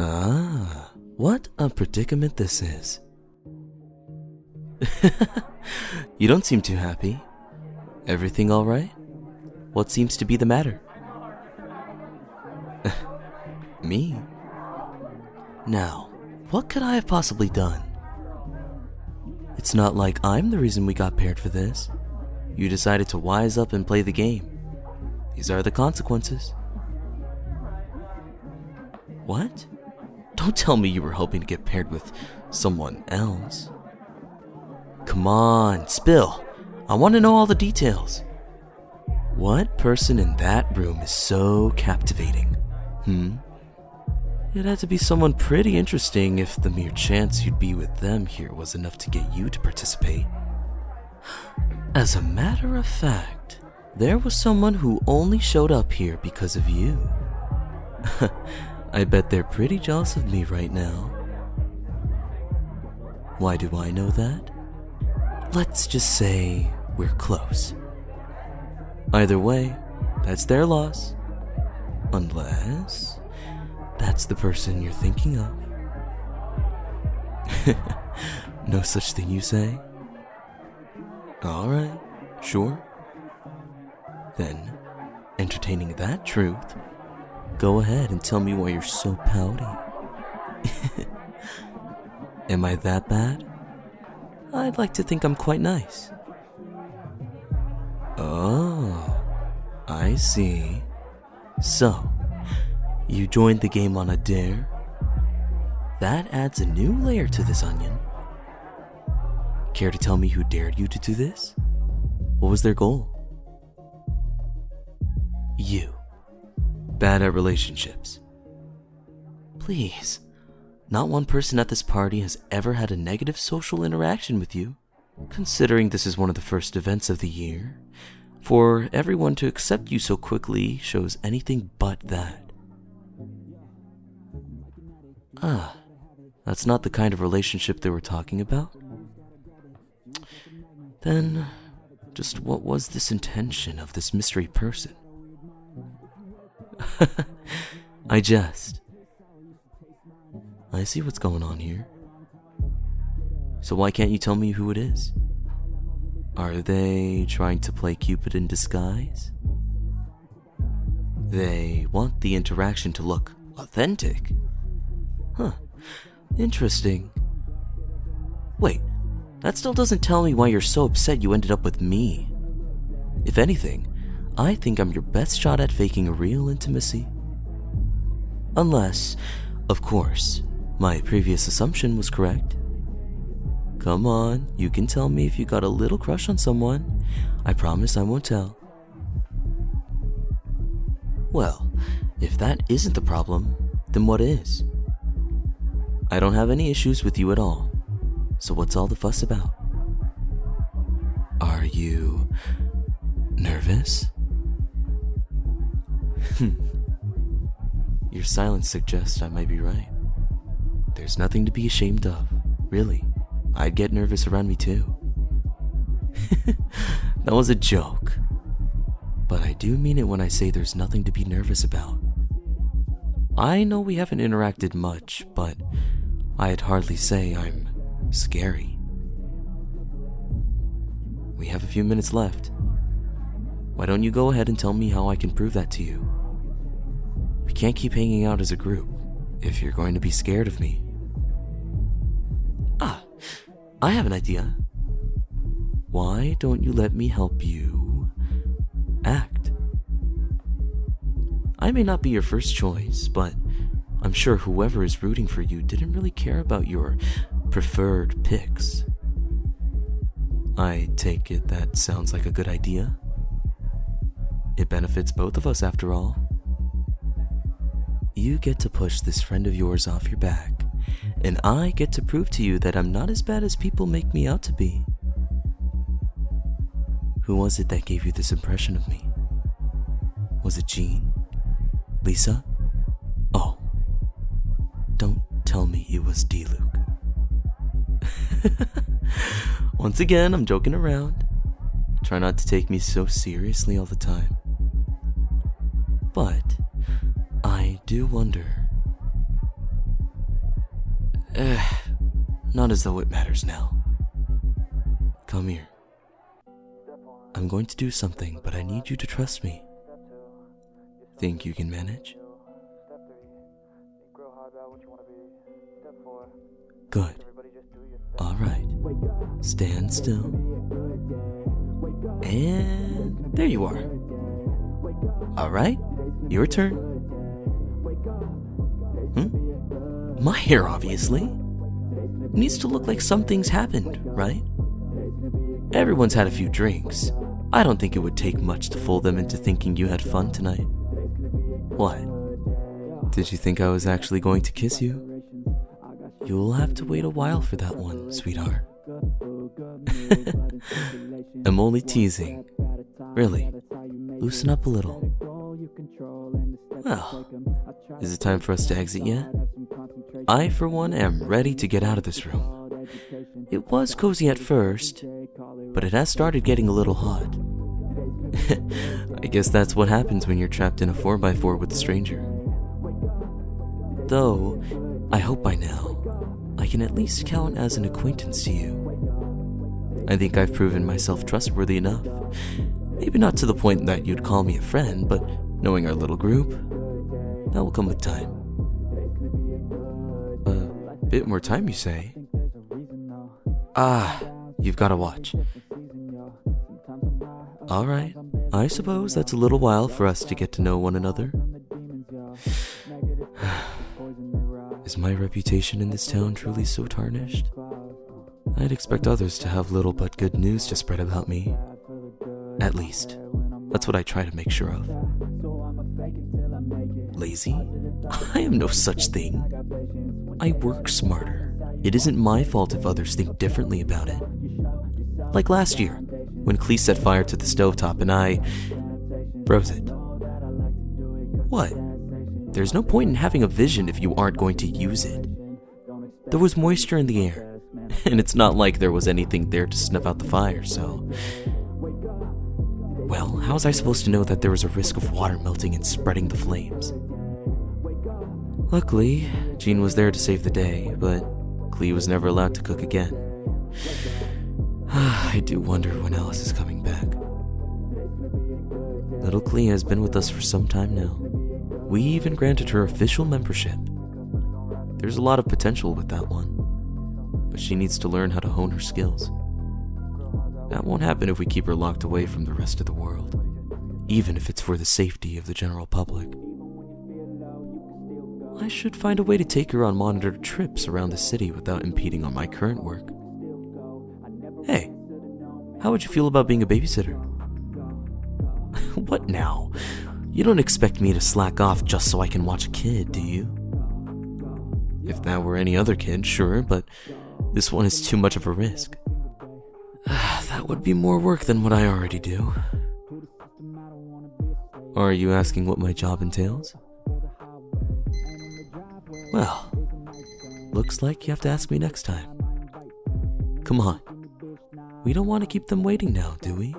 Ah, what a predicament this is. You don't seem too happy. Everything all right? What seems to be the matter? Me? Now, what could I have possibly done? It's not like I'm the reason we got paired for this. You decided to wise up and play the game. These are the consequences. What? Don't tell me you were hoping to get paired with someone else. Come on, spill. I want to know all the details. What person in that room is so captivating? It had to be someone pretty interesting if the mere chance you'd be with them here was enough to get you to participate. As a matter of fact, there was someone who only showed up here because of you. I bet they're pretty jealous of me right now. Why do I know that? Let's just say we're close. Either way, that's their loss. Unless that's the person you're thinking of. No such thing, you say? Alright, sure. Then, entertaining that truth, go ahead and tell me why you're so pouty. Am I that bad? I'd like to think I'm quite nice. Oh, I see. So, you joined the game on a dare? That adds a new layer to this onion. Care to tell me who dared you to do this? What was their goal? You. Bad at relationships. Please, not one person at this party has ever had a negative social interaction with you. Considering this is one of the first events of the year, for everyone to accept you so quickly shows anything but that. That's not the kind of relationship they were talking about? Then, just what was this intention of this mystery person? I jest. I see what's going on here. So why can't you tell me who it is? Are they trying to play Cupid in disguise? They want the interaction to look authentic. Interesting. Wait, that still doesn't tell me why you're so upset you ended up with me. If anything, I think I'm your best shot at faking a real intimacy. Unless, of course, my previous assumption was correct. Come on, you can tell me if you got a little crush on someone. I promise I won't tell. Well, if that isn't the problem, then what is? I don't have any issues with you at all. So what's all the fuss about? Are you nervous? Your silence suggests I might be right. There's nothing to be ashamed of, really. I'd get nervous around me too. That was a joke. But I do mean it when I say there's nothing to be nervous about. I know we haven't interacted much, but I'd hardly say I'm scary. We have a few minutes left. Why don't you go ahead and tell me how I can prove that to you? We can't keep hanging out as a group if you're going to be scared of me. I have an idea. Why don't you let me help you act? I may not be your first choice, but I'm sure whoever is rooting for you didn't really care about your preferred picks. I take it that sounds like a good idea. It benefits both of us after all. You get to push this friend of yours off your back, and I get to prove to you that I'm not as bad as people make me out to be. Who was it that gave you this impression of me? Was it Jean? Lisa? Oh, don't tell me it was D-Luke. Once again, I'm joking around. Try not to take me so seriously all the time. But I do wonder, Not as though it matters now. Come here. I'm going to do something, but I need you to trust me. Think you can manage? Good. Alright. Stand still. And there you are. Alright, your turn. My hair, obviously. It needs to look like something's happened, right? Everyone's had a few drinks. I don't think it would take much to fool them into thinking you had fun tonight. What? Did you think I was actually going to kiss you? You'll have to wait a while for that one, sweetheart. I'm only teasing. Really, loosen up a little. Well, is it time for us to exit yet? I, for one, am ready to get out of this room. It was cozy at first, but it has started getting a little hot. I guess that's what happens when you're trapped in a 4x4 with a stranger. Though, I hope by now, I can at least count as an acquaintance to you. I think I've proven myself trustworthy enough. Maybe not to the point that you'd call me a friend, but knowing our little group, that will come with time. A bit more time, you say? You've got to watch. Alright, I suppose that's a little while for us to get to know one another. Is my reputation in this town truly so tarnished? I'd expect others to have little but good news to spread about me. At least, that's what I try to make sure of. Lazy? I am no such thing. I work smarter. It isn't my fault if others think differently about it. Like last year, when Kaeya set fire to the stovetop and I froze it. What? There's no point in having a vision if you aren't going to use it. There was moisture in the air, and it's not like there was anything there to snuff out the fire, so... Well, how was I supposed to know that there was a risk of water melting and spreading the flames? Luckily, Jean was there to save the day, but Kaeya was never allowed to cook again. I do wonder when Alice is coming back. Little Kaeya has been with us for some time now. We even granted her official membership. There's a lot of potential with that one, but she needs to learn how to hone her skills. That won't happen if we keep her locked away from the rest of the world, even if it's for the safety of the general public. I should find a way to take her on monitored trips around the city without impeding on my current work. Hey, how would you feel about being a babysitter? What now? You don't expect me to slack off just so I can watch a kid, do you? If that were any other kid, sure, but this one is too much of a risk. That would be more work than what I already do. Are you asking what my job entails? Well, looks like you have to ask me next time. Come on. We don't want to keep them waiting now, do we?